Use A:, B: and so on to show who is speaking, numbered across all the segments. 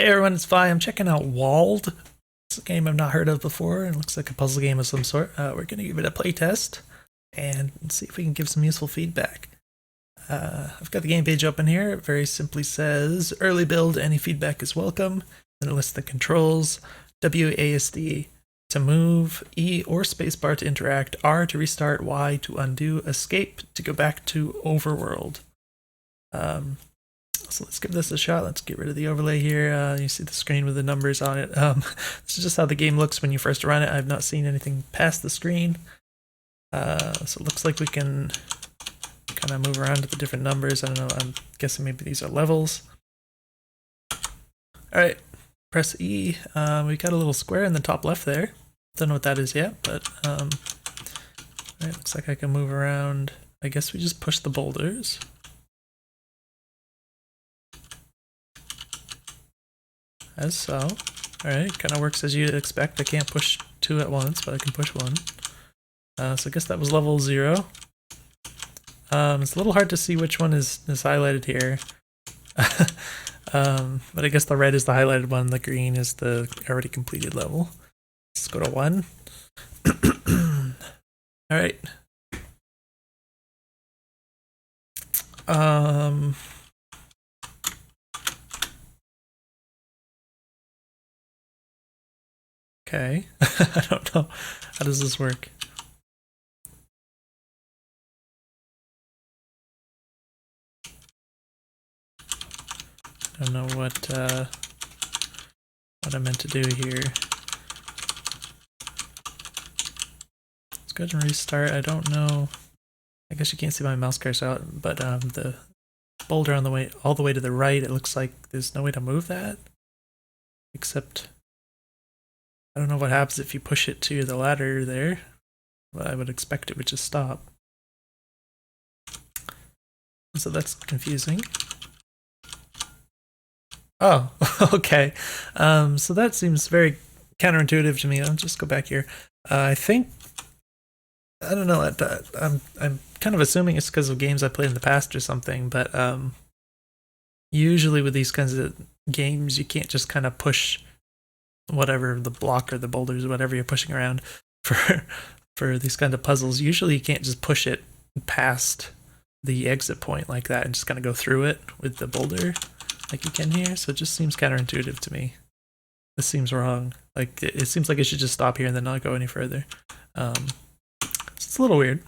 A: Hey everyone, it's Vi. I'm checking out Wold. It's a game I've not heard of before, and it looks like a puzzle game of some sort. We're going to give it a playtest and see if we can give some useful feedback. I've got the game page open here. It very simply says, early build, any feedback is welcome. Then it lists the controls, WASD to move, E or spacebar to interact, R to restart, Y to undo, escape to go back to overworld. So let's give this a shot. Let's get rid of the overlay here. You see the screen with the numbers on it. This is just how the game looks when you first run it. I've not seen anything past the screen. So it looks like we can kind of move around to the different numbers. I don't know, I'm guessing maybe these are levels. Alright, press E. We got a little square in the top left there. Don't know what that is yet, but alright, looks like I can move around. I guess we just push the boulders. As so. Alright, kind of works as you'd expect. I can't push two at once, but I can push one. So I guess that was level 0. It's a little hard to see which one is highlighted here. But I guess the red is the highlighted one, the green is the already completed level. Let's go to 1. Alright. Okay. I don't know. How does this work? I don't know what I'm meant to do here. Let's go ahead and restart. I don't know. I guess you can't see my mouse cursor out, but the boulder on the way all the way to the right, it looks like there's no way to move that. Except I don't know what happens if you push it to the ladder there. Well, I would expect it would just stop. So that's confusing. Oh, okay. So that seems very counterintuitive to me. I'll just go back here. I think I don't know. I'm kind of assuming it's because of games I played in the past or something. But usually with these kinds of games, you can't just kind of push whatever the block or the boulders or whatever you're pushing around for these kind of puzzles. Usually you can't just push it past the exit point like that and just kind of go through it with the boulder like you can here. So it just seems counterintuitive to me. This seems wrong. Like it seems like it should just stop here and then not go any further. It's a little weird.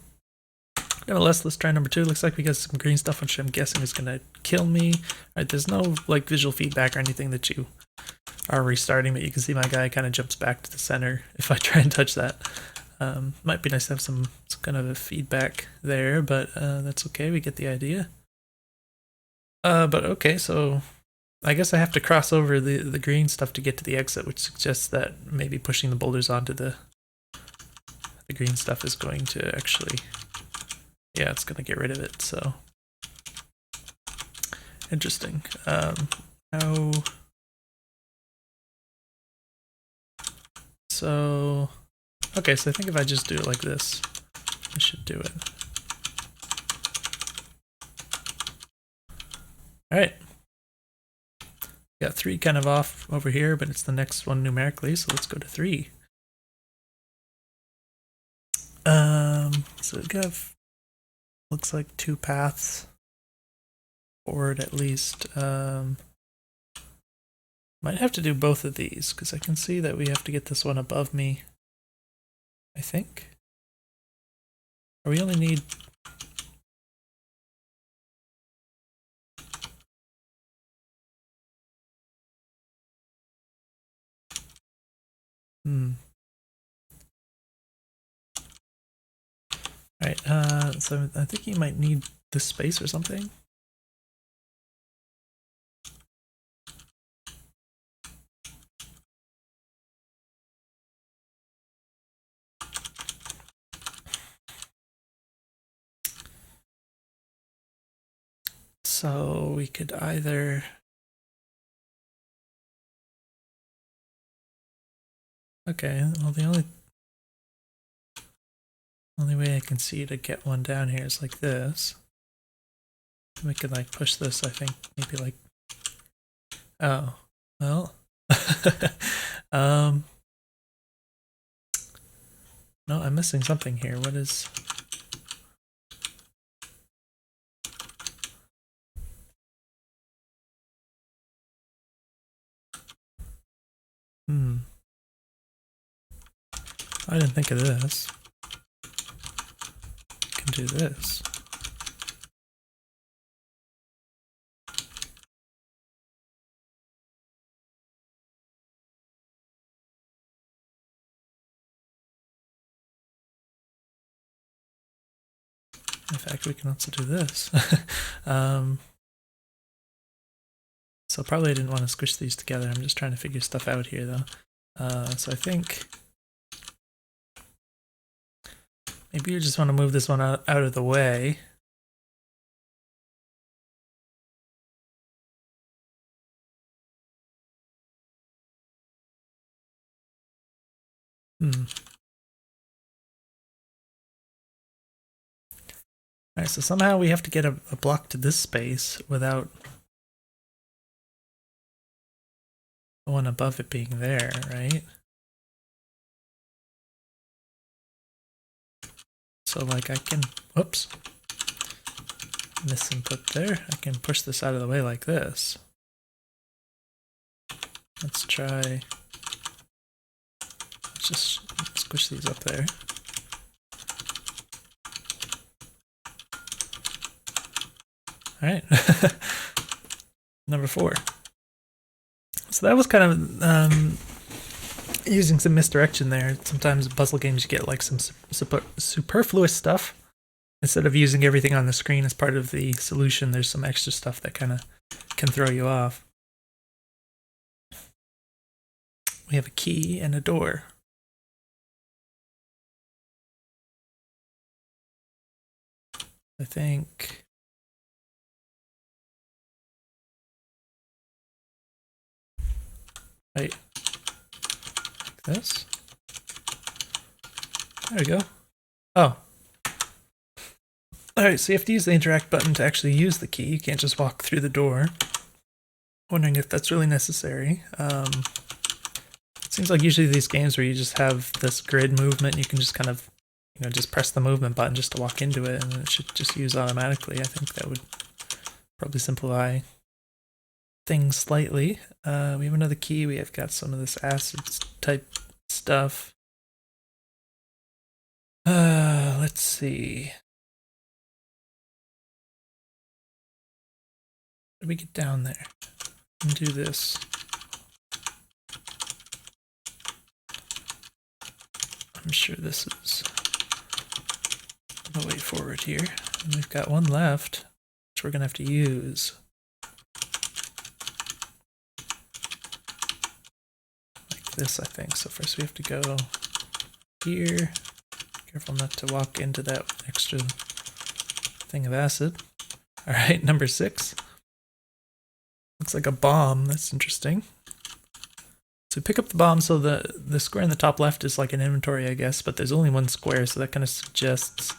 A: Nevertheless, let's try number 2. Looks like we got some green stuff, which I'm guessing is gonna kill me. Alright, there's no like visual feedback or anything that you are restarting, but you can see my guy kind of jumps back to the center if I try and touch that. Might be nice to have some kind of a feedback there, but that's okay, we get the idea. But okay, so I guess I have to cross over the green stuff to get to the exit, which suggests that maybe pushing the boulders onto the green stuff is going to actually, yeah, it's going to get rid of it, so. Interesting. How... So, okay, so I think if I just do it like this, I should do it. Alright. Got 3 kind of off over here, but it's the next one numerically, so let's go to 3. So we have, looks like 2 paths forward at least. Might have to do both of these, because I can see that we have to get this one above me, I think. Or we only need... Alright, so I think you might need this space or something. So we could either... Okay, well the only way I can see to get one down here is like this. We could like push this, I think, maybe like... Oh, Well, no, I'm missing something here. What is... I didn't think of this. I can do this. In fact, we can also do this. So probably I didn't want to squish these together. I'm just trying to figure stuff out here, though. So I think maybe you just want to move this one out of the way. Alright, so somehow we have to get a block to this space without the one above it being there, right? So like I can, whoops, misinput there. I can push this out of the way like this. Let's try, let's just squish these up there. Alright, number 4. So that was kind of using some misdirection there. Sometimes in puzzle games you get like some superfluous stuff. Instead of using everything on the screen as part of the solution, there's some extra stuff that kind of can throw you off. We have a key and a door. I think... Right. Like this. There we go. Oh. Alright, so you have to use the interact button to actually use the key. You can't just walk through the door. Wondering if that's really necessary. It seems like usually these games where you just have this grid movement, you can just kind of, you know, just press the movement button just to walk into it, and it should just use automatically. I think that would probably simplify things slightly. We have another key. We have got some of this acid type stuff. Let's see. How do we get down there? And do this. I'm sure this is the way forward here. And we've got one left, which we're gonna have to use. This, I think. So first we have to go here. Careful not to walk into that extra thing of acid. All right, number 6. Looks like a bomb. That's interesting. So pick up the bomb. So the square in the top left is like an inventory, I guess, but there's only one square, so that kind of suggests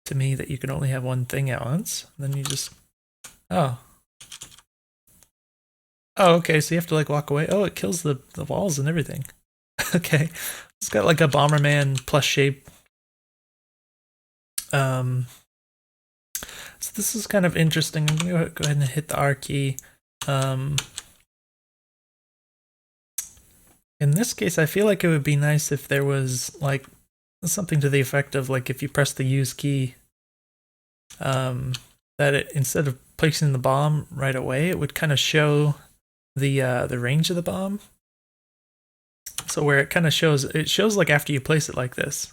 A: to me that you can only have one thing at once. And then you just... Oh, okay, so you have to like walk away. Oh, it kills the walls and everything. Okay. It's got like a Bomberman plus shape. So this is kind of interesting. I'm gonna go ahead and hit the R key. In this case, I feel like it would be nice if there was like something to the effect of like if you press the use key, that it, instead of placing the bomb right away, it would kind of show the range of the bomb. So where it kind of shows, it shows like after you place it like this,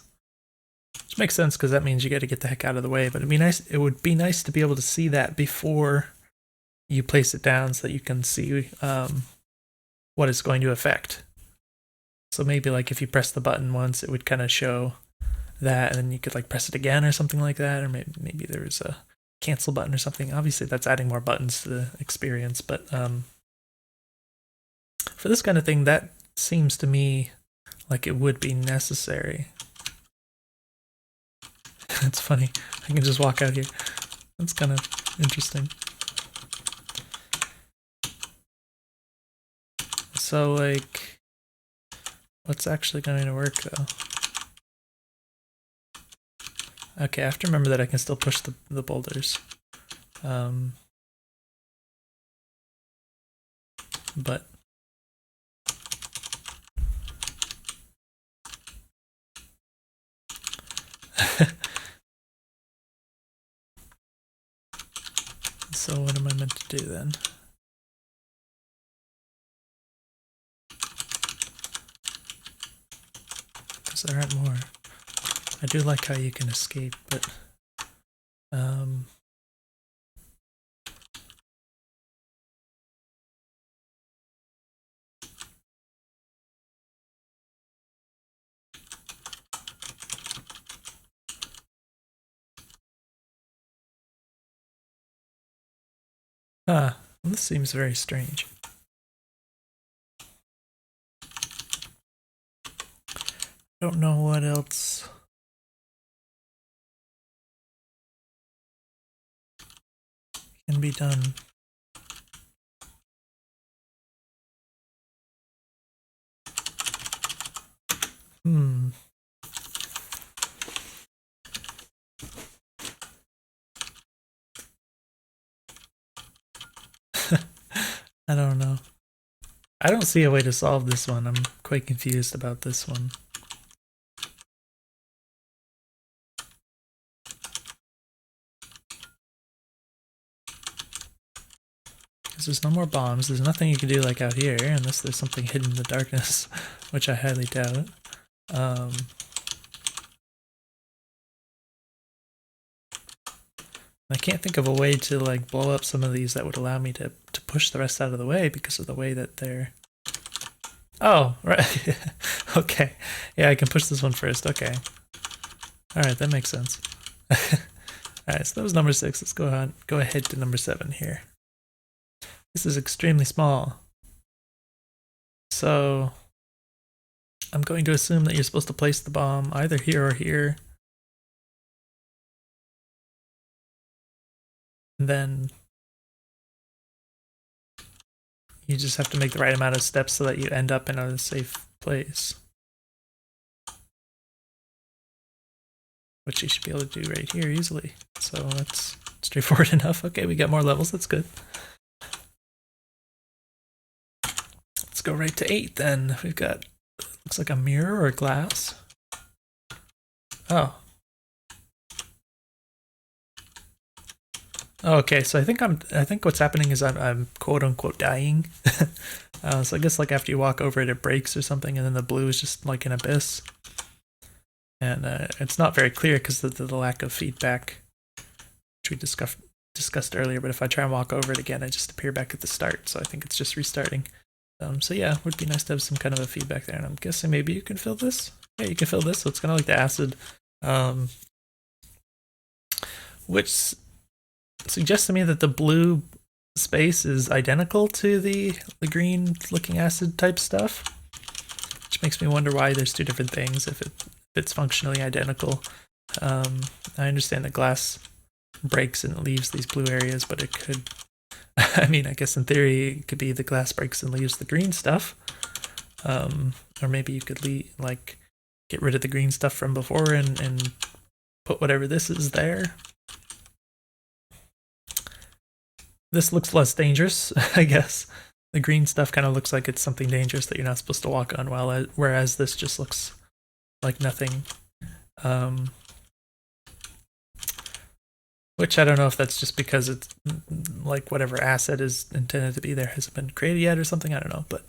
A: which makes sense because that means you got to get the heck out of the way. But it'd be nice. It would be nice to be able to see that before you place it down, so that you can see what it's going to affect. So maybe like if you press the button once, it would kind of show that, and then you could like press it again or something like that, or maybe there was a cancel button or something. Obviously, that's adding more buttons to the experience, but for this kind of thing, that seems to me like it would be necessary. It's funny. I can just walk out here. That's kind of interesting. So, like, what's actually going to work, though? Okay, I have to remember that I can still push the boulders. But... So what am I meant to do then? Because there aren't more. I do like how you can escape, but... well, this seems very strange. Don't know what else can be done. I don't know. I don't see a way to solve this one. I'm quite confused about this one. Because there's no more bombs. There's nothing you can do like out here, unless there's something hidden in the darkness, which I highly doubt. I can't think of a way to like blow up some of these that would allow me to push the rest out of the way because of the way that they're... Oh, right. Okay. Yeah, I can push this one first. Okay. Alright, that makes sense. Alright, so that was number 6. Let's go ahead to number 7 here. This is extremely small. So I'm going to assume that you're supposed to place the bomb either here or here. And then you just have to make the right amount of steps so that you end up in a safe place. Which you should be able to do right here easily. So that's straightforward enough. Okay, we got more levels. That's good. Let's go right to 8 then. We've got, looks like a mirror or glass. Oh. Okay, so I think what's happening is I'm quote unquote dying. So I guess like after you walk over it, it breaks or something, and then the blue is just like an abyss. And it's not very clear because of the lack of feedback, which we discussed earlier. But if I try and walk over it again, I just appear back at the start. So I think it's just restarting. So yeah, it would be nice to have some kind of a feedback there. And I'm guessing maybe you can fill this. Yeah, you can fill this. So it's kind of like the acid, which suggests to me that the blue space is identical to the green looking acid type stuff, which makes me wonder why there's two different things if it's functionally identical. I understand that glass breaks and it leaves these blue areas, but it could, I mean, I guess in theory it could be the glass breaks and leaves the green stuff, or maybe you could get rid of the green stuff from before and put whatever this is there. This looks less dangerous, I guess. The green stuff kind of looks like it's something dangerous that you're not supposed to walk on, whereas this just looks like nothing. Which I don't know if that's just because it's like whatever acid is intended to be there hasn't been created yet or something. I don't know, but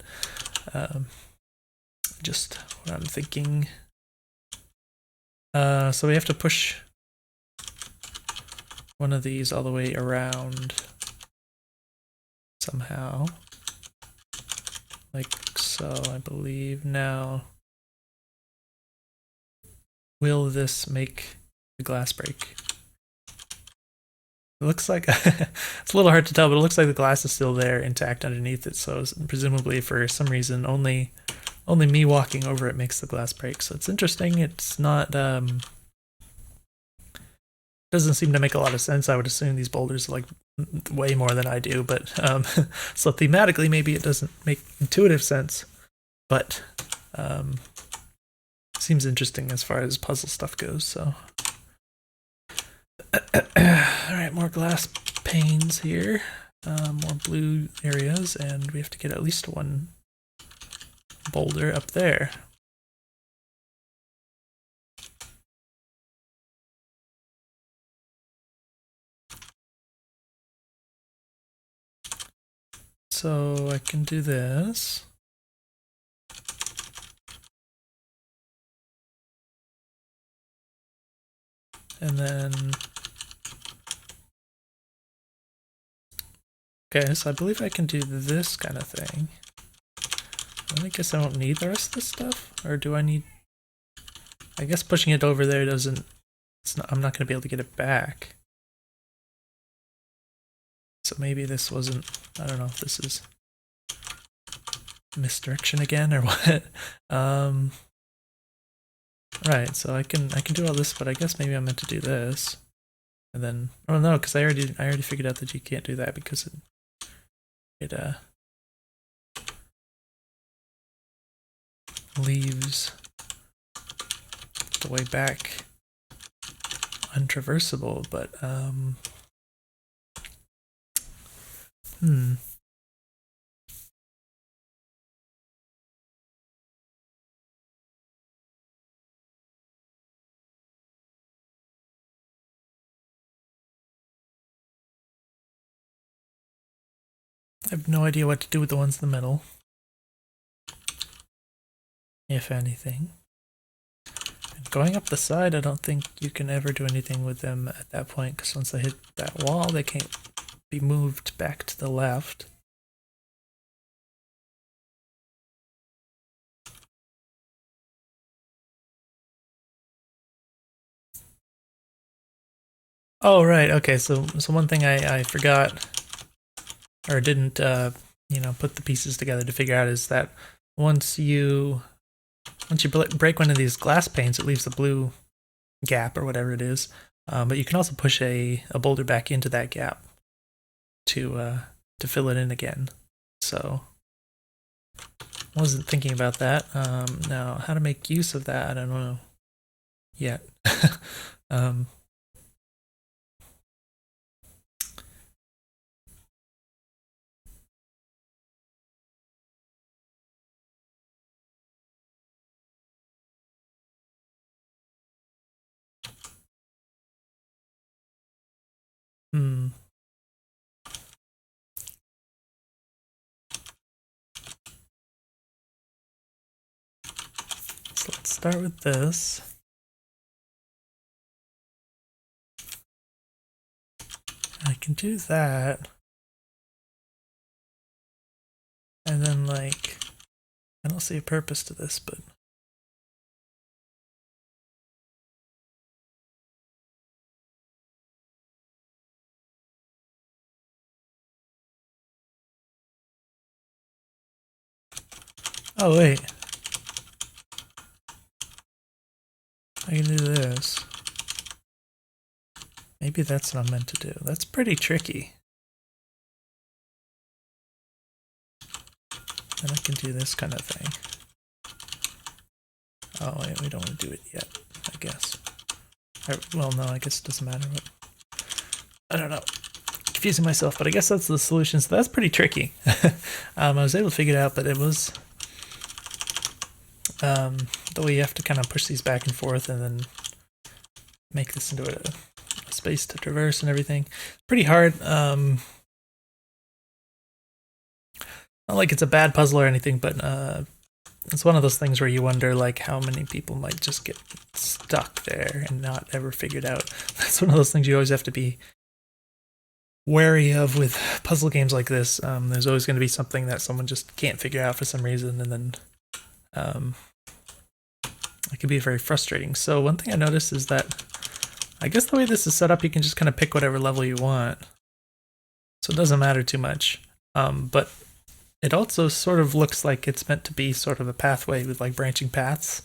A: just what I'm thinking. So we have to push one of these all the way around somehow, like so, I believe. Now, will this make the glass break? It looks like it's a little hard to tell, but it looks like the glass is still there intact underneath it. So presumably for some reason, only me walking over it makes the glass break. So it's interesting. It's not doesn't seem to make a lot of sense. I would assume these boulders are like way more than I do, but so thematically maybe it doesn't make intuitive sense, but seems interesting as far as puzzle stuff goes. So all right, more glass panes here, more blue areas, and we have to get at least one boulder up there. So I can do this. And then, okay, so I believe I can do this kind of thing. I guess I don't need the rest of this stuff, or do I need? I guess pushing it over there doesn't. It's not. I'm not going to be able to get it back. So maybe this wasn't. I don't know if this is misdirection again or what. Right. So I can do all this, but I guess maybe I'm meant to do this, and then oh no, because I already figured out that you can't do that because it leaves the way back untraversable, but I have no idea what to do with the ones in the middle, if anything. And going up the side, I don't think you can ever do anything with them at that point, because once they hit that wall, they can't be moved back to the left. Oh, right, okay, so one thing I forgot, or didn't, put the pieces together to figure out is that once you break one of these glass panes, it leaves a blue gap or whatever it is, but you can also push a boulder back into that gap to fill it in again. So wasn't thinking about that. Now, how to make use of that, I don't know yet. So let's start with this. I can do that. And then, like, I don't see a purpose to this, but oh wait, I can do this. Maybe that's what I'm meant to do. That's pretty tricky. And I can do this kind of thing. Oh wait, we don't want to do it yet, I guess. Well, no, I guess it doesn't matter. What, I don't know. Confusing myself, but I guess that's the solution. So that's pretty tricky. I was able to figure it out, but it was the way you have to kind of push these back and forth and then make this into a space to traverse and everything. Pretty hard. Not like it's a bad puzzle or anything, but it's one of those things where you wonder like how many people might just get stuck there and not ever figured out. That's one of those things you always have to be wary of with puzzle games like this. There's always going to be something that someone just can't figure out for some reason, and then it can be very frustrating. So one thing I noticed is that I guess the way this is set up, you can just kind of pick whatever level you want. So it doesn't matter too much. But it also sort of looks like it's meant to be sort of a pathway with like branching paths.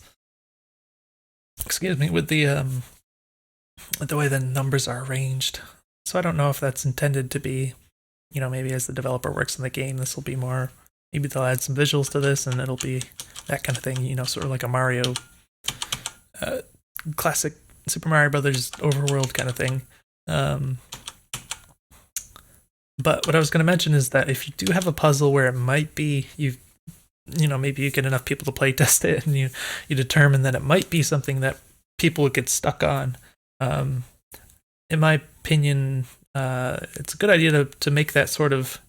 A: Excuse me, with the the way the numbers are arranged. So I don't know if that's intended to be, maybe as the developer works in the game, this will be more. Maybe they'll add some visuals to this, and it'll be that kind of thing. Sort of like a Mario, classic Super Mario Brothers overworld kind of thing. But what I was going to mention is that if you do have a puzzle where it might be maybe you get enough people to play test it, and you determine that it might be something that people would get stuck on. In my opinion, it's a good idea to make that sort of,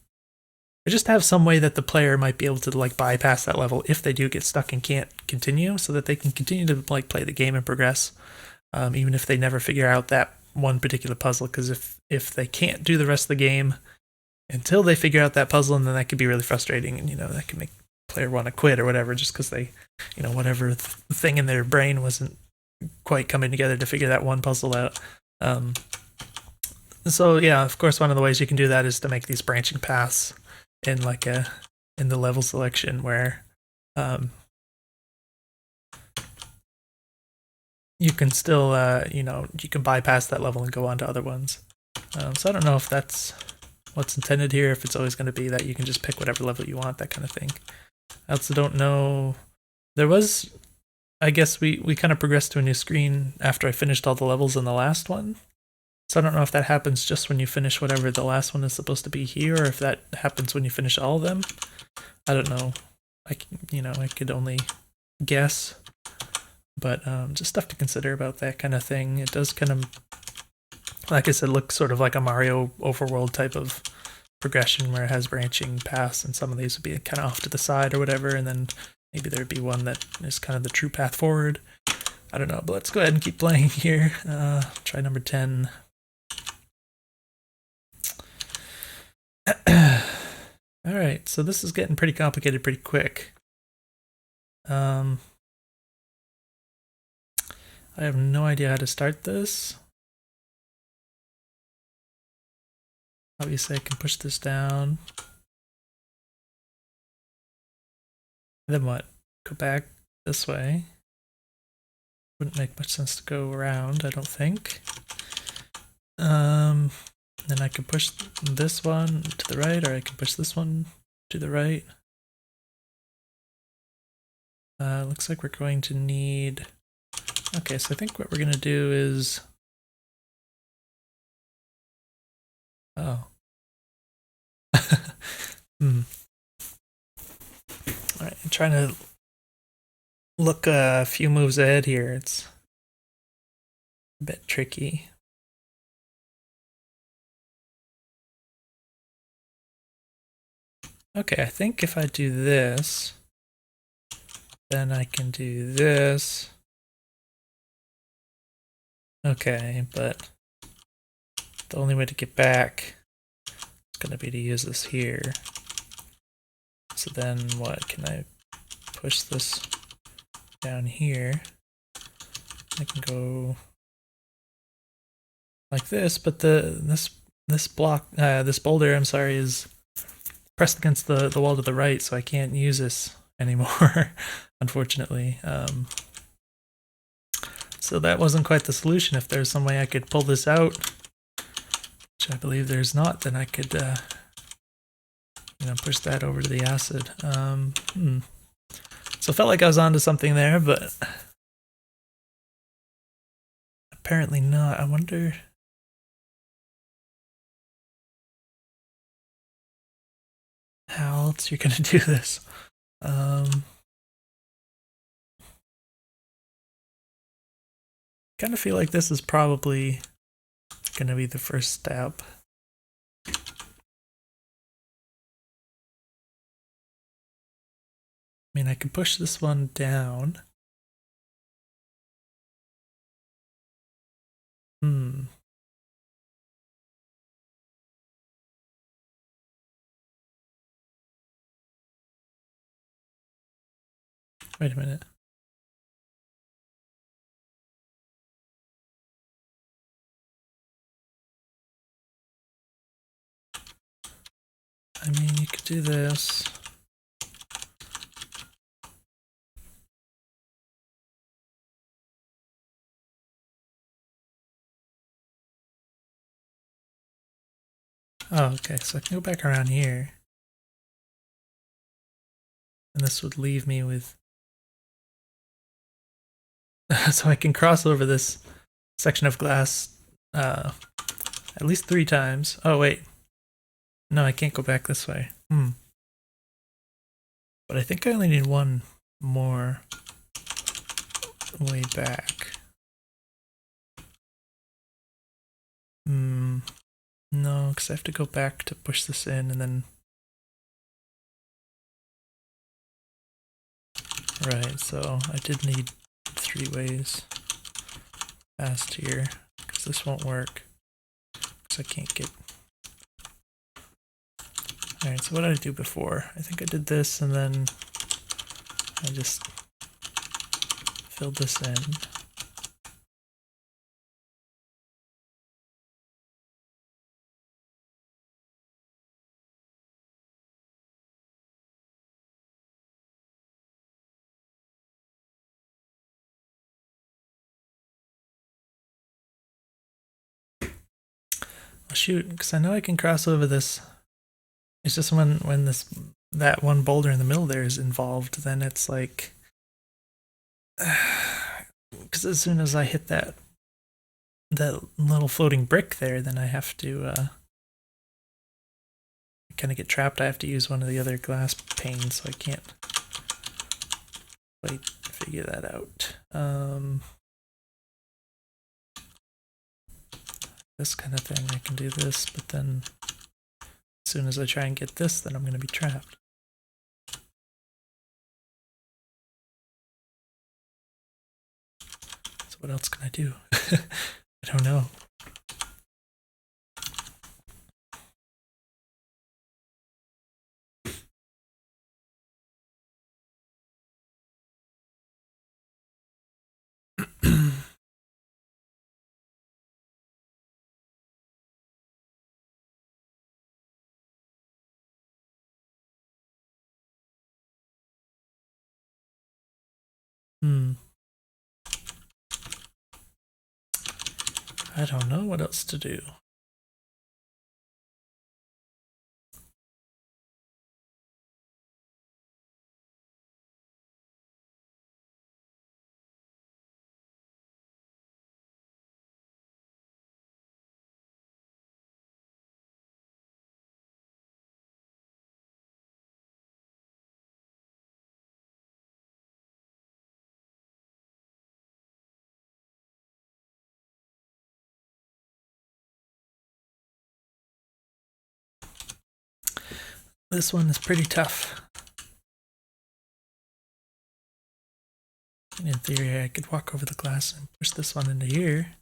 A: or just have some way that the player might be able to like bypass that level if they do get stuck and can't continue, so that they can continue to like play the game and progress, even if they never figure out that one particular puzzle. Because if they can't do the rest of the game until they figure out that puzzle, and then that could be really frustrating, and that can make the player want to quit or whatever, just because they, whatever thing in their brain wasn't quite coming together to figure that one puzzle out. So yeah, of course, one of the ways you can do that is to make these branching paths in in the level selection, where you can still you can bypass that level and go on to other ones. So I don't know if that's what's intended here, if it's always going to be that you can just pick whatever level you want, that kind of thing. I also don't know. There was, I guess we kind of progressed to a new screen after I finished all the levels in the last one. So I don't know if that happens just when you finish whatever the last one is supposed to be here, or if that happens when you finish all of them. I don't know. I could only guess. But just stuff to consider about that kind of thing. It does kind of, like I said, look sort of like a Mario overworld type of progression, where it has branching paths, and some of these would be kind of off to the side or whatever, and then maybe there'd be one that is kind of the true path forward. I don't know, but let's go ahead and keep playing here. Try number 10. Alright, so this is getting pretty complicated pretty quick. I have no idea how to start this. Obviously I can push this down. Then what? Go back this way. Wouldn't make much sense to go around, I don't think. Then I can push this one to the right, or I can push this one to the right. Looks like we're going to need... Okay, so I think what we're going to do is... Oh. Alright, I'm trying to look a few moves ahead here. It's a bit tricky. Okay, I think if I do this, then I can do this. Okay, but the only way to get back is going to be to use this here. So then what? Can I push this down here? I can go like this, but this block, this boulder, I'm sorry, is pressed against the wall to the right, so I can't use this anymore, unfortunately. So that wasn't quite the solution. If there's some way I could pull this out, which I believe there's not, then I could push that over to the acid. So it felt like I was onto something there, but apparently not. I wonder... how else you're gonna do this? Kind of feel like this is probably gonna be the first step. I mean, I could push this one down. Wait a minute. I mean, you could do this. Oh, okay, so I can go back around here. And this would leave me with... so I can cross over this section of glass at least 3 times. Oh, wait. No, I can't go back this way. But I think I only need one more way back. No, because I have to go back to push this in and then... Right, so I did need 3 ways past here, because this won't work, because I can't get... Alright, so what did I do before? I think I did this, and then I just filled this in. Well, shoot, because I know I can cross over this. It's just when that one boulder in the middle there is involved, then it's like... Because as soon as I hit that little floating brick there, then I have to kind of get trapped. I have to use one of the other glass panes, so I can't quite figure that out. This kind of thing, I can do this, but then as soon as I try and get this, then I'm going to be trapped. So what else can I do? I don't know. I don't know what else to do. This one is pretty tough. In theory, I could walk over the glass and push this one into here.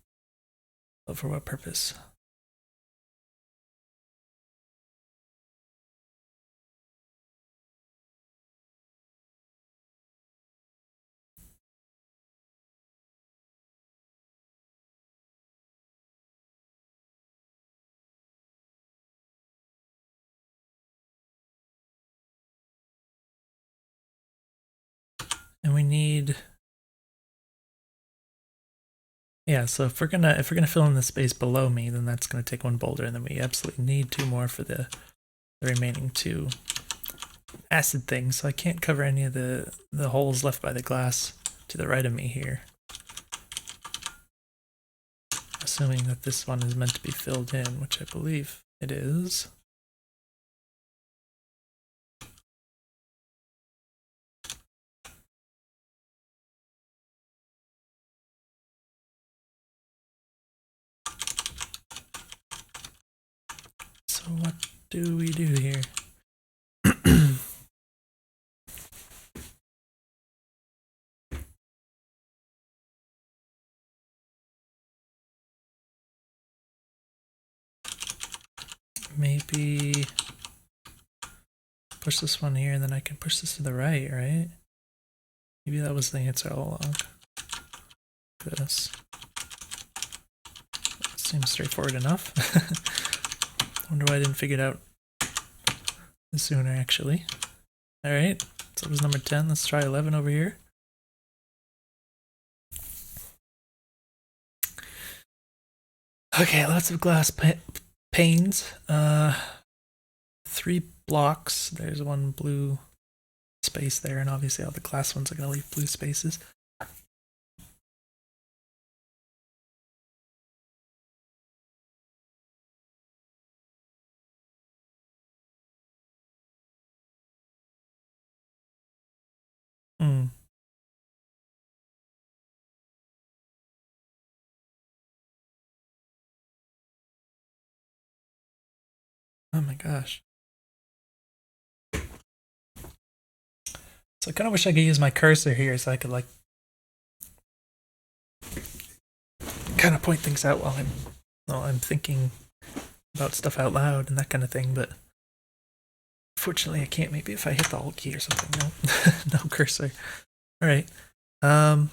A: But for what purpose? And we need... Yeah, so if we're gonna fill in the space below me, then that's gonna take 1 boulder, and then we absolutely need 2 more for the remaining 2 acid things. So I can't cover any of the holes left by the glass to the right of me here. Assuming that this one is meant to be filled in, which I believe it is. So what do we do here? Maybe push this one here, and then I can push this to the right, right? Maybe that was the answer all along. This seems straightforward enough. Wonder why I didn't figure it out sooner, actually. Alright, so it was number 10. Let's try 11 over here. Okay, lots of glass panes. 3 blocks. There's one blue space there, and obviously all the glass ones are going to leave blue spaces. Hmm. Oh my gosh. So I kind of wish I could use my cursor here so I could like kind of point things out while I'm thinking about stuff out loud and that kind of thing, but fortunately I can't. Maybe if I hit the Alt key or something. No, no cursor. All right. Um.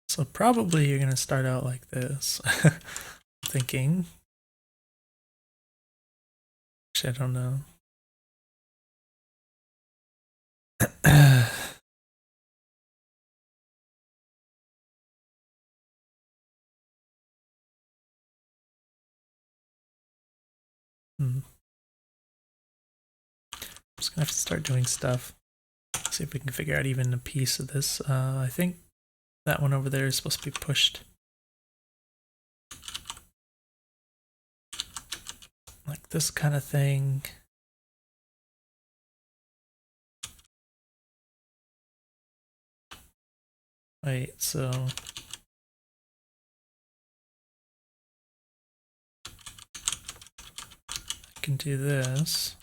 A: So probably you're gonna start out like this. Thinking. Actually, I don't know. Hmm. I'm just gonna have to start doing stuff. See if we can figure out even a piece of this. I think that one over there is supposed to be pushed like this kind of thing. Wait, so I can do this.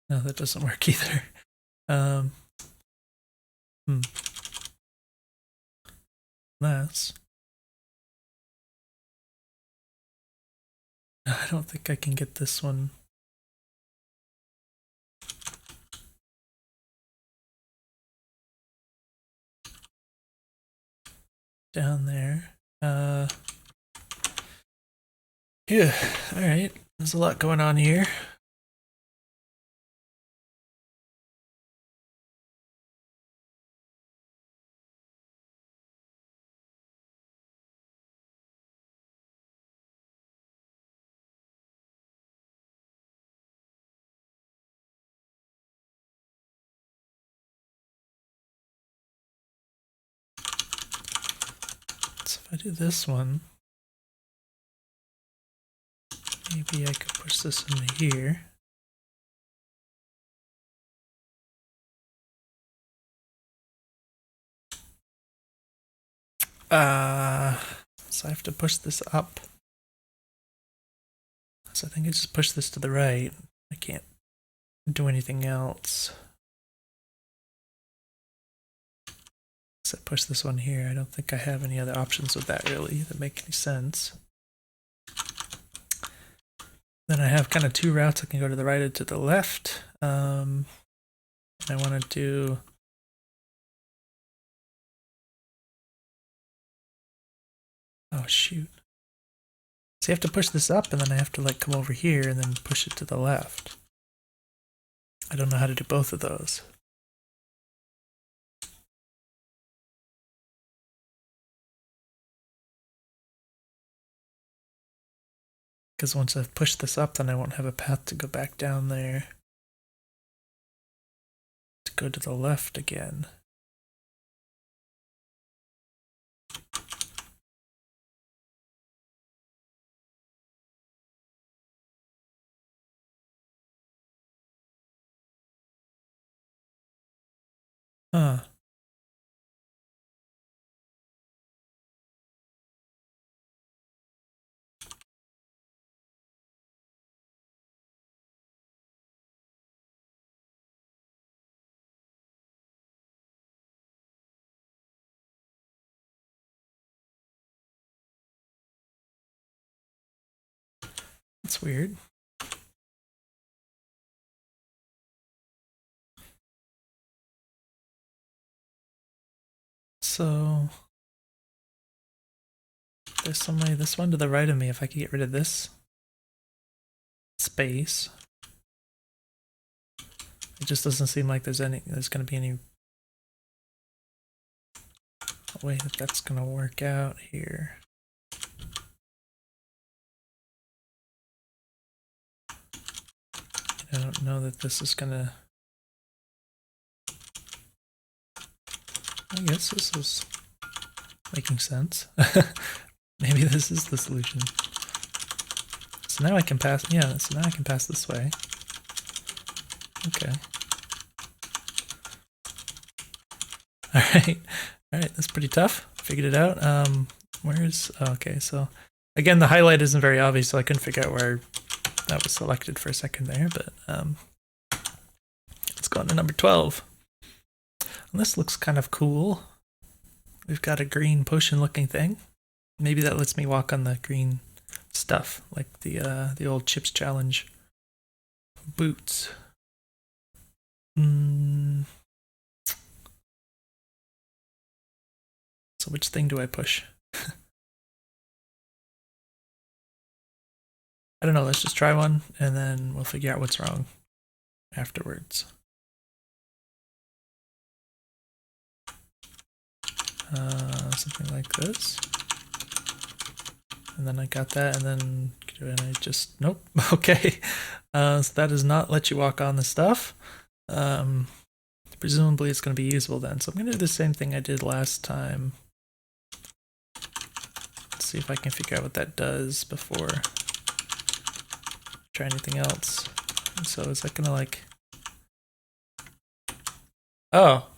A: No, that doesn't work either. Um, hmm. That's. I don't think I can get this one. Down there. Yeah, alright. There's a lot going on here. So if I do this one, maybe I could push this into here. So I have to push this up. So I think I just push this to the right. I can't do anything else. So I push this one here. I don't think I have any other options with that really that make any sense. Then I have kind of 2 routes. I can go to the right or to the left. I want to do. Oh shoot. So you have to push this up and then I have to like come over here and then push it to the left. I don't know how to do both of those. Because once I've pushed this up, then I won't have a path to go back down there. To go to the left again. Huh. That's weird. So there's some way, this one to the right of me, if I could get rid of this space. It just doesn't seem like there's going to be any way that that's going to work out here. I don't know that this is going to... I guess this is making sense. Maybe this is the solution. So now I can pass, yeah, so now I can pass this way. Okay. Alright, that's pretty tough. Figured it out. Where's, oh, okay, so again, the highlight isn't very obvious, so I couldn't figure out where that was selected for a second there, but let's go on to number 12. And this looks kind of cool. We've got a green potion looking thing. Maybe that lets me walk on the green stuff, like the old Chips Challenge boots. So which thing do I push? I don't know, let's just try one, and then we'll figure out what's wrong afterwards. Something like this. And then I got that, and then I just, nope, okay. So that does not let you walk on the stuff. Presumably it's going to be usable then. So I'm going to do the same thing I did last time. Let's see if I can figure out what that does before I try anything else. And so is that going to like... Oh.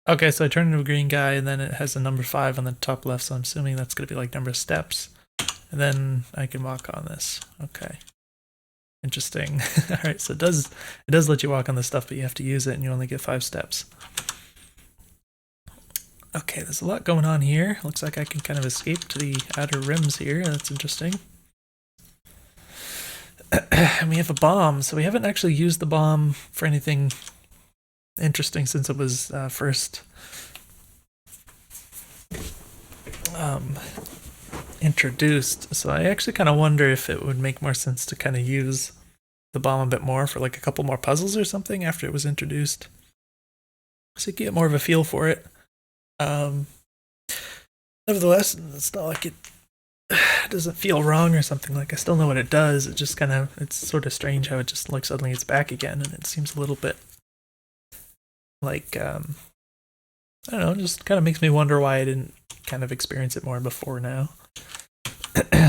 A: Okay, so I turn into a green guy, and then it has a number 5 on the top left, so I'm assuming that's going to be like number of steps. And then I can walk on this. Okay. Interesting. Alright, so it does let you walk on this stuff, but you have to use it, and you only get 5 steps. Okay, there's a lot going on here. Looks like I can kind of escape to the outer rims here. That's interesting. And we have a bomb, so we haven't actually used the bomb for anything interesting since it was first introduced. So I actually kind of wonder if it would make more sense to kind of use the bomb a bit more for like a couple more puzzles or something after it was introduced, so you get more of a feel for it. Nevertheless, it's not like it doesn't feel wrong or something. Like I still know what it does. It just kind of, it's sort of strange how it just like suddenly it's back again, and it seems a little bit like I don't know, it just kind of makes me wonder why I didn't kind of experience it more before now,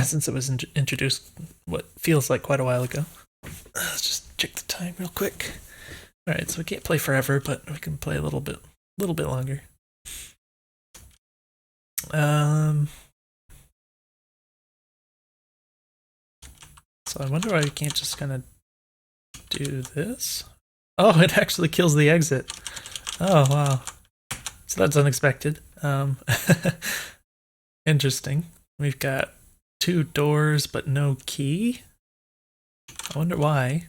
A: since it was introduced what feels like quite a while ago. Let's just check the time real quick. All right, so we can't play forever, but we can play a little bit longer. So I wonder why I can't just kind of do this. Oh, it actually kills the exit. Oh, wow. So that's unexpected. Interesting. We've got 2 doors, but no key. I wonder why.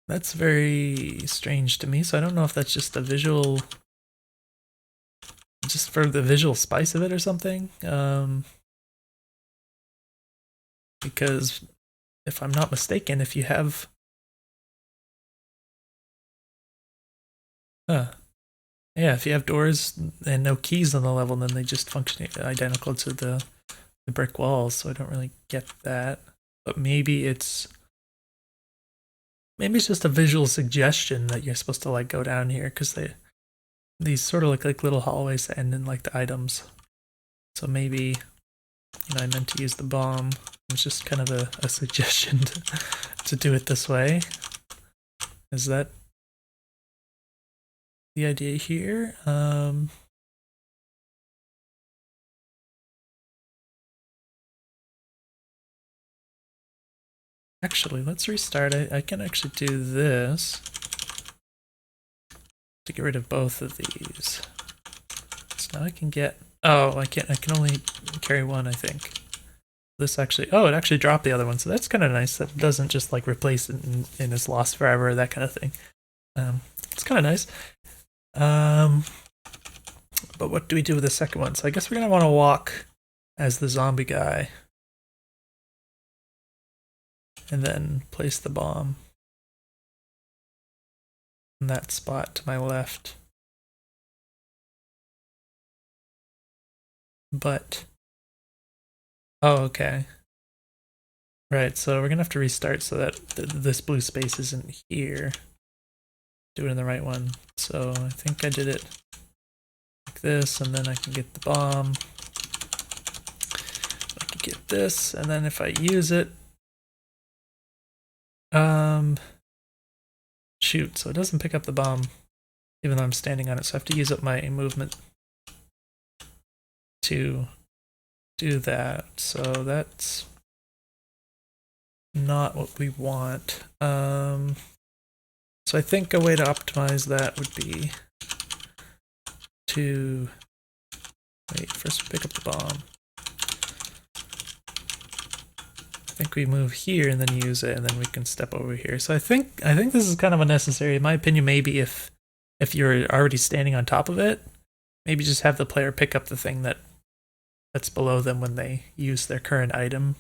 A: That's very strange to me, so I don't know if that's just a visual... just for the visual spice of it or something. Because if I'm not mistaken, if you have... Yeah, if you have doors and no keys on the level, then they just function identical to the brick walls, so I don't really get that. But maybe it's just a visual suggestion that you're supposed to like go down here, because these sort of look like little hallways that end in like the items. So maybe, I meant to use the bomb. It's just kind of a suggestion to do it this way. Is that the idea here? Actually, let's restart it. I can actually do this to get rid of both of these. So now I can get... Oh, I can only carry one, I think. This actually... Oh, it actually dropped the other one, so that's kind of nice. That doesn't just like replace it and it's lost forever, that kind of thing. It's kind of nice. But what do we do with the second one? So I guess we're gonna want to walk as the zombie guy. And then place the bomb in that spot to my left. But, oh, okay. Right, so we're gonna have to restart so that this blue space isn't here. Do it in the right one. So I think I did it like this, and then I can get the bomb. I can get this, and then if I use it, shoot, so it doesn't pick up the bomb, even though I'm standing on it, so I have to use up my movement to do that. So that's not what we want. So I think a way to optimize that would be to wait, first pick up the bomb. I think we move here and then use it, and then we can step over here. So I think this is kind of unnecessary. In my opinion, maybe if you're already standing on top of it, maybe just have the player pick up the thing that's below them when they use their current item,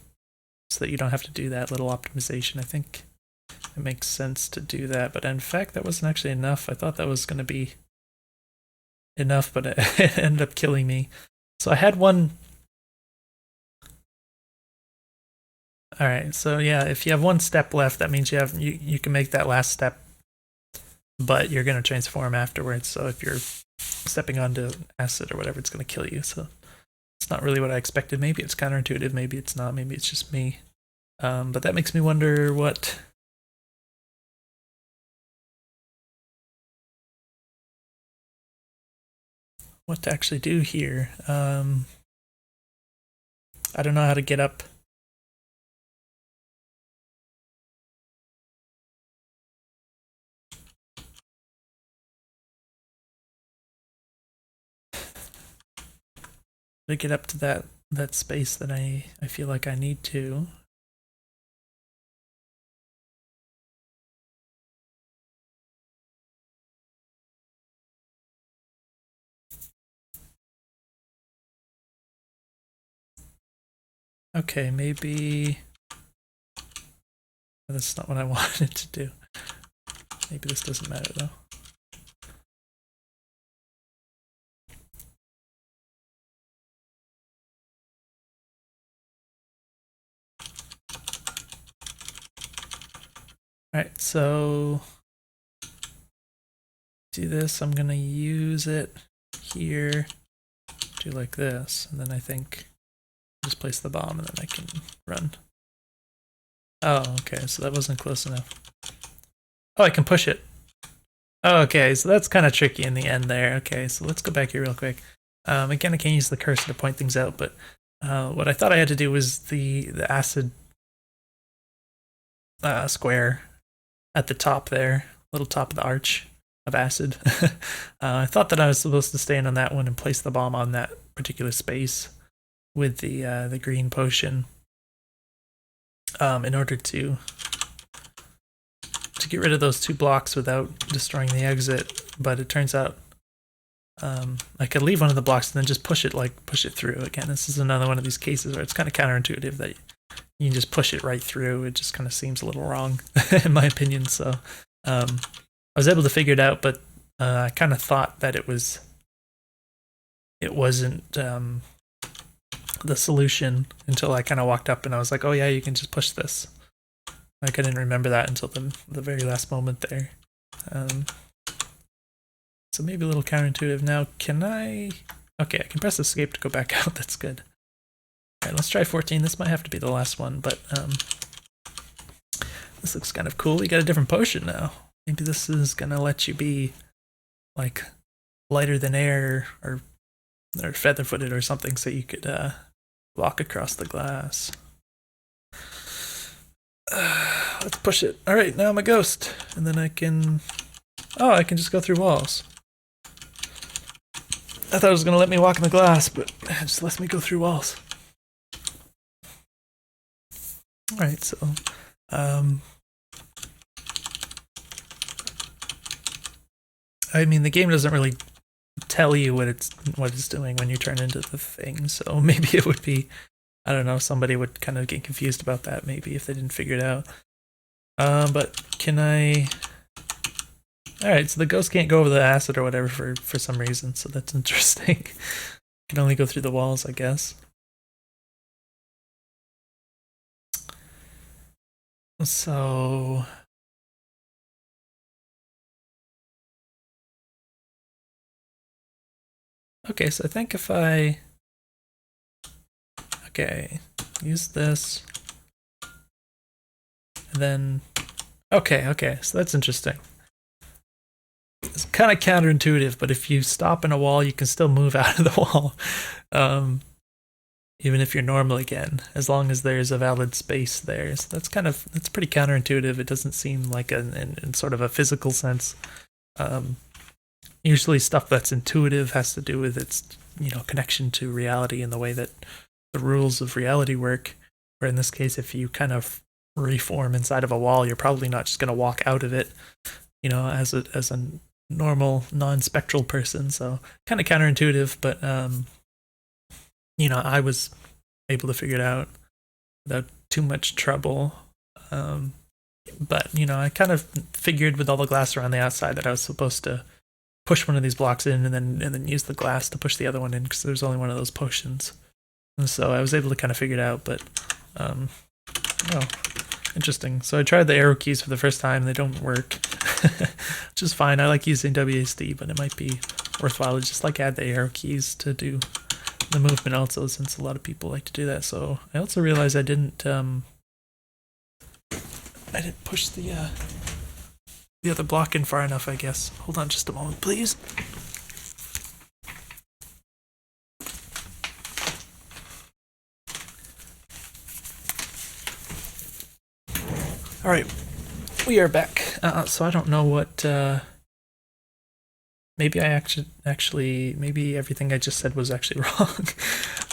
A: so that you don't have to do that little optimization. I think it makes sense to do that, but in fact that wasn't actually enough. I thought that was going to be enough, but it ended up killing me. So I had one. All right, so yeah, if you have one step left, that means you can make that last step, but you're going to transform afterwards. So if you're stepping onto acid or whatever, it's going to kill you. So it's not really what I expected. Maybe it's counterintuitive, maybe it's not, maybe it's just me. But that makes me wonder what to actually do here. I don't know how to get up. To get up to that space that I feel like I need to. Okay, maybe that's not what I wanted to do. Maybe this doesn't matter though. Alright, so do this. I'm gonna use it here, do like this, and then I think just place the bomb and then I can run. Oh, okay, so that wasn't close enough. Oh, I can push it. Oh, okay, so that's kind of tricky in the end there. Okay, so let's go back here real quick. Again, I can use the cursor to point things out, but what I thought I had to do was the acid square at the top there, little top of the arch of acid. I thought that I was supposed to stand on that one and place the bomb on that particular space with the green potion in order to get rid of those two blocks without destroying the exit. But it turns out I could leave one of the blocks and then just push it through. Again, this is another one of these cases where it's kind of counterintuitive that you can just push it right through. It just kind of seems a little wrong in my opinion. So I was able to figure it out, but I kind of thought that it wasn't the solution until I kind of walked up and I was like, oh yeah, you can just push this. Like I didn't remember that until the very last moment there. So maybe a little counterintuitive. Now, can I... Okay, I can press escape to go back out. That's good. Alright, let's try 14. This might have to be the last one, but this looks kind of cool. You got a different potion now. Maybe this is gonna let you be like lighter than air or feather-footed or something, so you could walk across the glass. Let's push it. Alright, now I'm a ghost. And then I can... Oh, I can just go through walls. I thought it was going to let me walk in the glass, but it just lets me go through walls. Alright, so... I mean, the game doesn't really tell you what it's doing when you turn into the thing, so maybe it would be, I don't know, somebody would kind of get confused about that maybe if they didn't figure it out. But can I... Alright, so the ghost can't go over the acid or whatever for some reason, so that's interesting. Can only go through the walls, I guess. So... Okay, so I think if I... Okay, use this. And then... Okay, so that's interesting. It's kind of counterintuitive, but if you stop in a wall, you can still move out of the wall. Even if you're normal again, as long as there's a valid space there. So that's pretty counterintuitive. It doesn't seem like in sort of a physical sense. Usually stuff that's intuitive has to do with its, connection to reality and the way that the rules of reality work. Where in this case, if you kind of reform inside of a wall, you're probably not just going to walk out of it, as a normal non-spectral person. So kind of counterintuitive, but I was able to figure it out without too much trouble. But I kind of figured with all the glass around the outside that I was supposed to push one of these blocks in and then use the glass to push the other one in, because there's only one of those potions. And so I was able to kind of figure it out, but oh, interesting. So I tried the arrow keys for the first time, they don't work. Which is fine. I like using WASD, but it might be worthwhile to just add the arrow keys to do the movement also, since a lot of people like to do that. So I also realized I didn't push the other block in far enough, I guess. Hold on just a moment, please. All right, we are back. So I don't know what. Maybe I maybe everything I just said was actually wrong.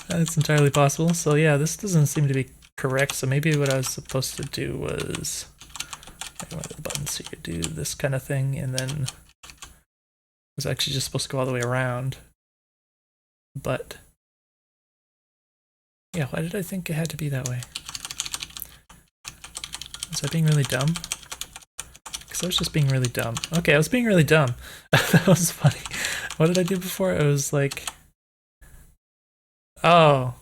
A: That's entirely possible. So yeah, this doesn't seem to be correct. So maybe what I was supposed to do was one of the buttons, so you could do this kind of thing, and then it was actually just supposed to go all the way around. But yeah, why did I think it had to be that way? Was I being really dumb? Because I was just being really dumb. Okay, I was being really dumb. That was funny. What did I do before? It was like... Oh.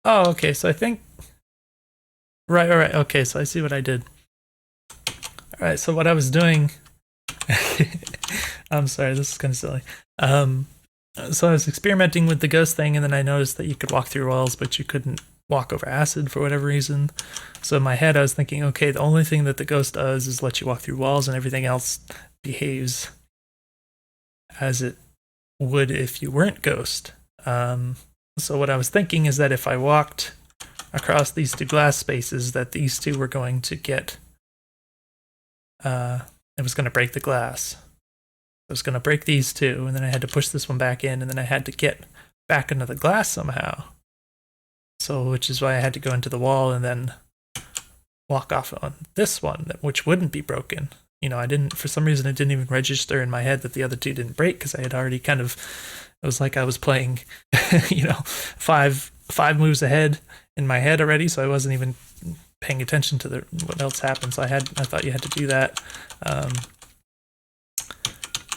A: Oh, okay, so I think... Right, okay, so I see what I did. Alright, so what I was doing... I'm sorry, this is kind of silly. So I was experimenting with the ghost thing, and then I noticed that you could walk through walls, but you couldn't walk over acid for whatever reason. So in my head I was thinking, okay, the only thing that the ghost does is let you walk through walls, and everything else behaves as it would if you weren't ghost. So what I was thinking is that if I walked across these two glass spaces, that these two were going to get... it was going to break the glass. I was going to break these two, and then I had to push this one back in, and then I had to get back into the glass somehow. So, which is why I had to go into the wall and then walk off on this one, which wouldn't be broken. I didn't, for some reason, it didn't even register in my head that the other two didn't break, because I had already kind of, it was like I was playing, five moves ahead in my head already, so I wasn't even paying attention to what else happened. So I thought you had to do that.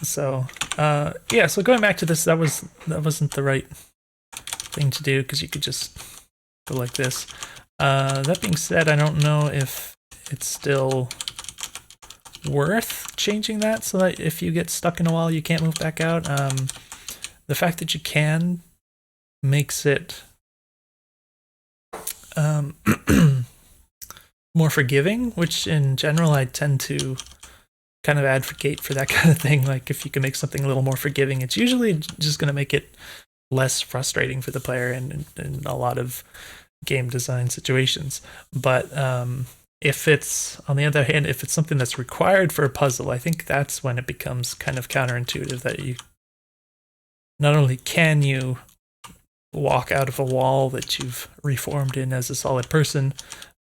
A: So going back to this, that wasn't the right thing to do, because you could just go like this. That being said, I don't know if it's still worth changing that so that if you get stuck in a wall, you can't move back out. The fact that you can makes it more forgiving, which in general I tend to kind of advocate for that kind of thing. Like, if you can make something a little more forgiving, it's usually just going to make it less frustrating for the player in a lot of game design situations. But if it's, on the other hand, if it's something that's required for a puzzle, I think that's when it becomes kind of counterintuitive, that you not only can you walk out of a wall that you've reformed in as a solid person,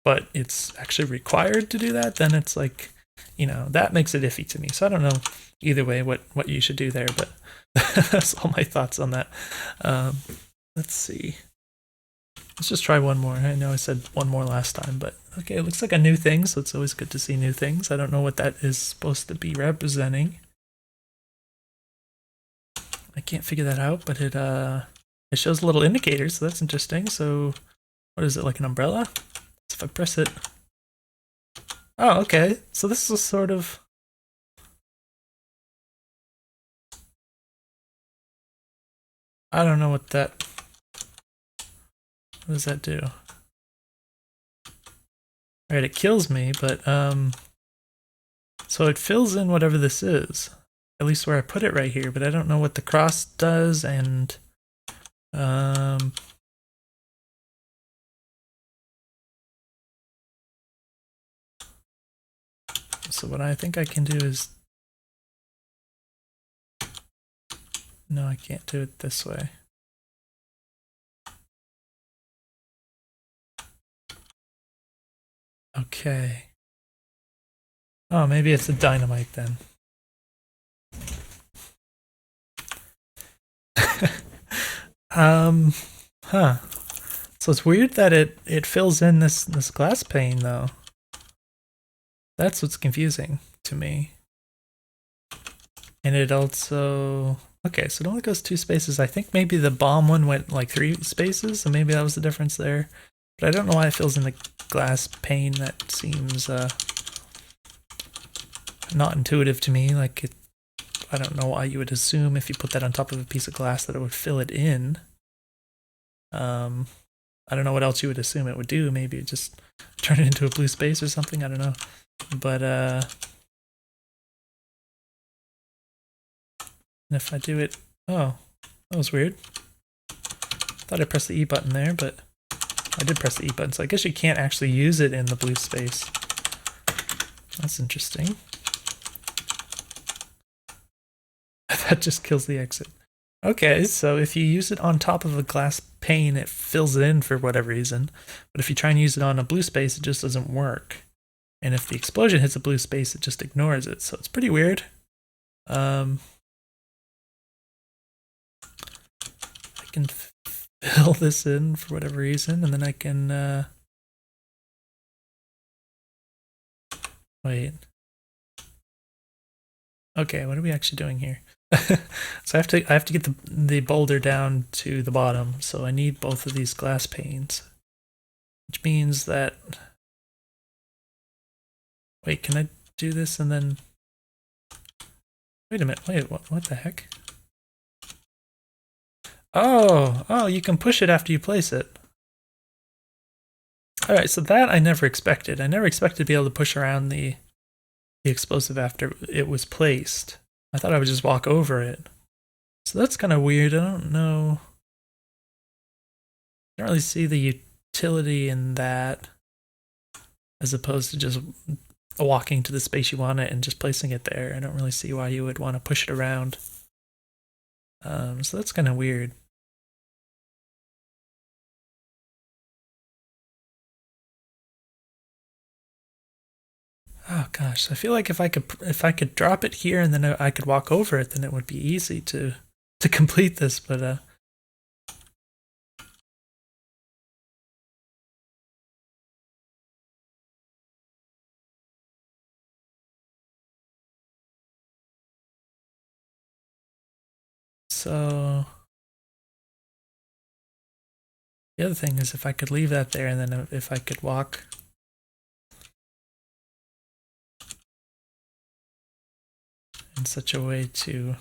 A: but it's actually required to do that, then it's like, you know, that makes it iffy to me. So I don't know either way what you should do there, but that's all my thoughts on that. Let's see. Let's just try one more. I know I said one more last time, but okay, it looks like a new thing, so it's always good to see new things. I don't know what that is supposed to be representing. I can't figure that out, but it shows a little indicator, so that's interesting. So what is it, like an umbrella? So if I press it... Oh, okay. So this is sort of... I don't know what that... What does that do? Alright, it kills me, but so it fills in whatever this is. At least where I put it right here, but I don't know what the cross does, and so what I think I can do is... No, I can't do it this way. Okay. Oh, maybe it's a dynamite then. Huh. So it's weird that it fills in this glass pane though. That's what's confusing to me. And it also... Okay, so it only goes 2 spaces. I think maybe the bomb one went like 3 spaces, so maybe that was the difference there. But I don't know why it fills in the glass pane. That seems not intuitive to me. Like, I don't know why you would assume if you put that on top of a piece of glass that it would fill it in. I don't know what else you would assume it would do. Maybe it just turn it into a blue space or something. I don't know. But and if I do it... Oh, that was weird. Thought I pressed the E button there, but I did press the E button, so I guess you can't actually use it in the blue space. That's interesting. That just kills the exit. Okay, so if you use it on top of a glass pane, it fills it in for whatever reason. But if you try and use it on a blue space, it just doesn't work. And if the explosion hits a blue space, it just ignores it. So it's pretty weird. I can fill this in for whatever reason, and then I can wait. Okay, what are we actually doing here? So I have to get the boulder down to the bottom, so I need both of these glass panes. Which means that... Wait, can I do this and then... Wait a minute, wait, what the heck? Oh, you can push it after you place it. Alright, so that I never expected. I never expected to be able to push around the explosive after it was placed. I thought I would just walk over it. So that's kind of weird. I don't know. I don't really see the utility in that, as opposed to just walking to the space you want it and just placing it there. I don't really see why you would want to push it around. So that's kind of weird. Oh gosh, I feel like if I could drop it here and then I could walk over it, then it would be easy to complete this. But so the other thing is if I could leave that there and then if I could walk in such a way to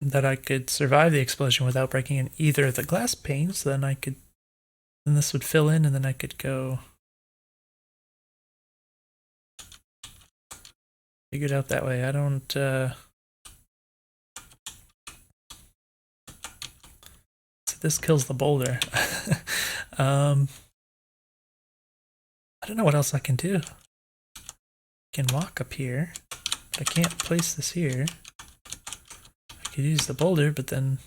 A: that I could survive the explosion without breaking in either of the glass panes, then this would fill in and then I could go figure it out that way. I don't so this kills the boulder. I don't know what else I can do. I can walk up here, but I can't place this here. I could use the boulder, but then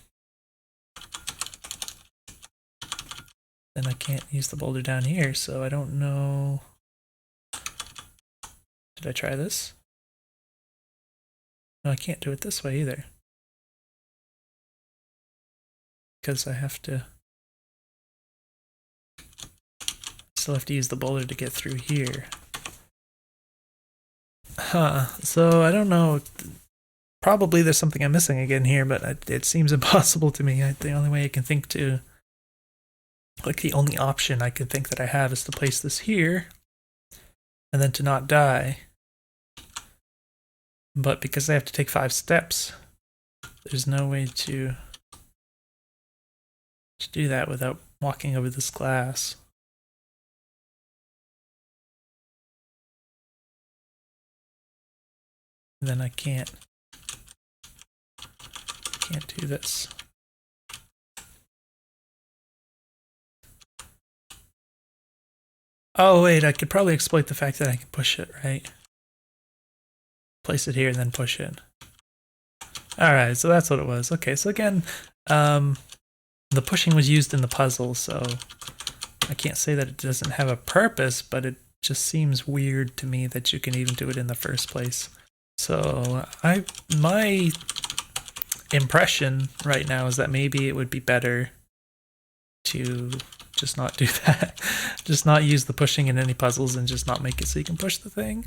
A: then I can't use the boulder down here, so I don't know. Did I try this? No, I can't do it this way either. Because I have to... still have to use the boulder to get through here. Huh, so I don't know. Probably there's something I'm missing again here, but it seems impossible to me. The only way I can think to... like, the only option I could think that I have is to place this here, and then to not die. But because I have to take 5 steps, there's no way to do that without walking over this glass. And then I can't do this. Oh wait, I could probably exploit the fact that I can push it, right? Place it here and then push it. Alright, so that's what it was. Okay, so again, the pushing was used in the puzzle, so I can't say that it doesn't have a purpose, but it just seems weird to me that you can even do it in the first place. So my impression right now is that maybe it would be better to just not do that. Just not use the pushing in any puzzles and just not make it so you can push the thing.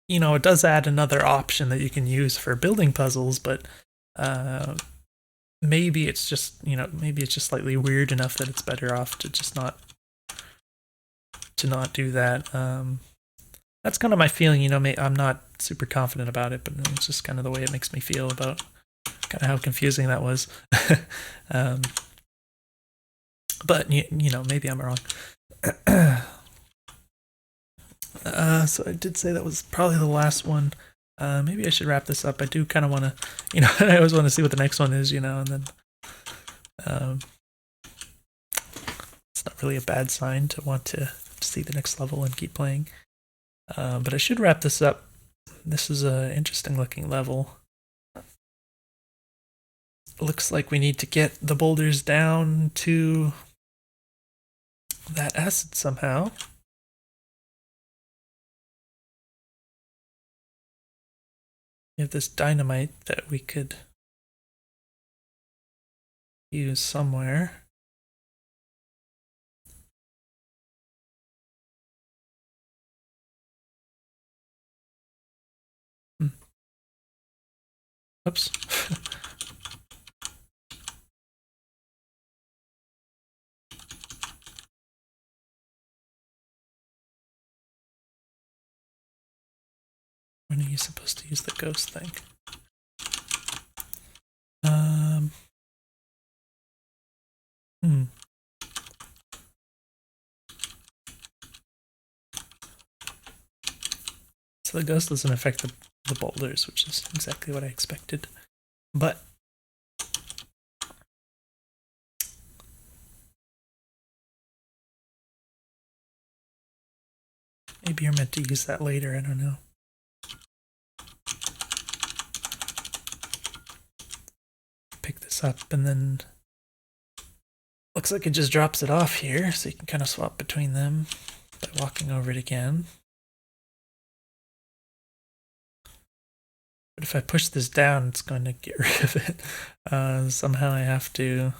A: You know, it does add another option that you can use for building puzzles, but maybe it's just, you know, maybe it's just slightly weird enough that it's better off to just not do that. That's kind of my feeling, you know. I'm not super confident about it, but it's just kind of the way it makes me feel about kind of how confusing that was. But you know, maybe I'm wrong. So I did say that was probably the last one. Maybe I should wrap this up. I do kind of want to, you know, I always want to see what the next one is, you know, and then it's not really a bad sign to want to see the next level and keep playing. But I should wrap this up. This is an interesting looking level. Looks like we need to get the boulders down to that acid somehow. We have this dynamite that we could use somewhere. Oops. When are you supposed to use the ghost thing? So the ghost doesn't affect the boulders, which is exactly what I expected. But maybe you're meant to use that later, I don't know. Pick this up and then looks like it just drops it off here, so you can kind of swap between them by walking over it again. But if I push this down, it's going to get rid of it. Somehow I have to...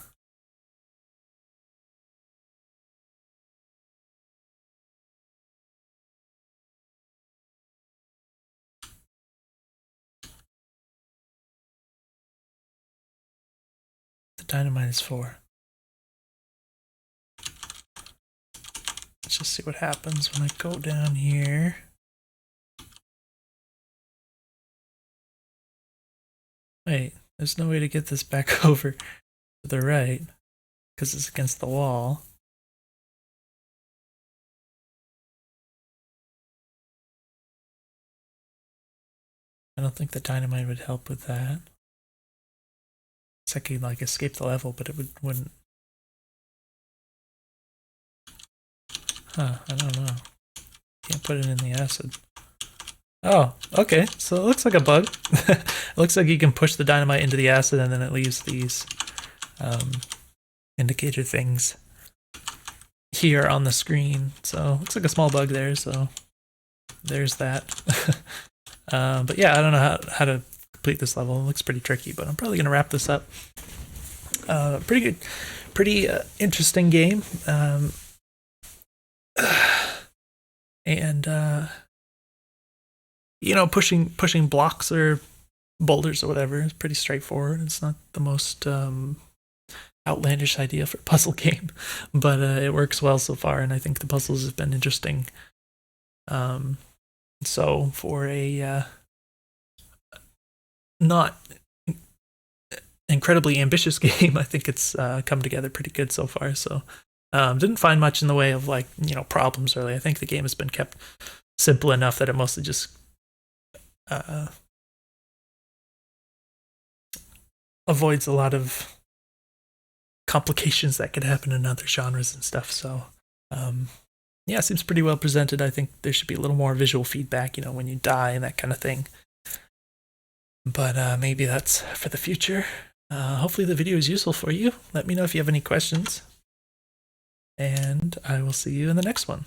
A: The dynamite is 4. Let's just see what happens when I go down here. Wait, there's no way to get this back over to the right because it's against the wall. I don't think the dynamite would help with that. It's like I could like escape the level, but it wouldn't. Huh, I don't know. Can't put it in the acid. Oh, okay, so it looks like a bug. It looks like you can push the dynamite into the acid and then it leaves these indicator things here on the screen. So looks like a small bug there, so there's that. But yeah, I don't know how to complete this level. It looks pretty tricky, but I'm probably going to wrap this up. Pretty good, pretty interesting game. And you know, pushing blocks or boulders or whatever is pretty straightforward. It's not the most outlandish idea for a puzzle game, but it works well so far, and I think the puzzles have been interesting. So for a not incredibly ambitious game, I think it's come together pretty good so far. So didn't find much in the way of, like, you know, problems really. I think the game has been kept simple enough that it mostly just avoids a lot of complications that could happen in other genres and stuff. So yeah, it seems pretty well presented. I think there should be a little more visual feedback, you know, when you die and that kind of thing. But maybe that's for the future. Hopefully the video is useful for you. Let me know if you have any questions, and I will see you in the next one.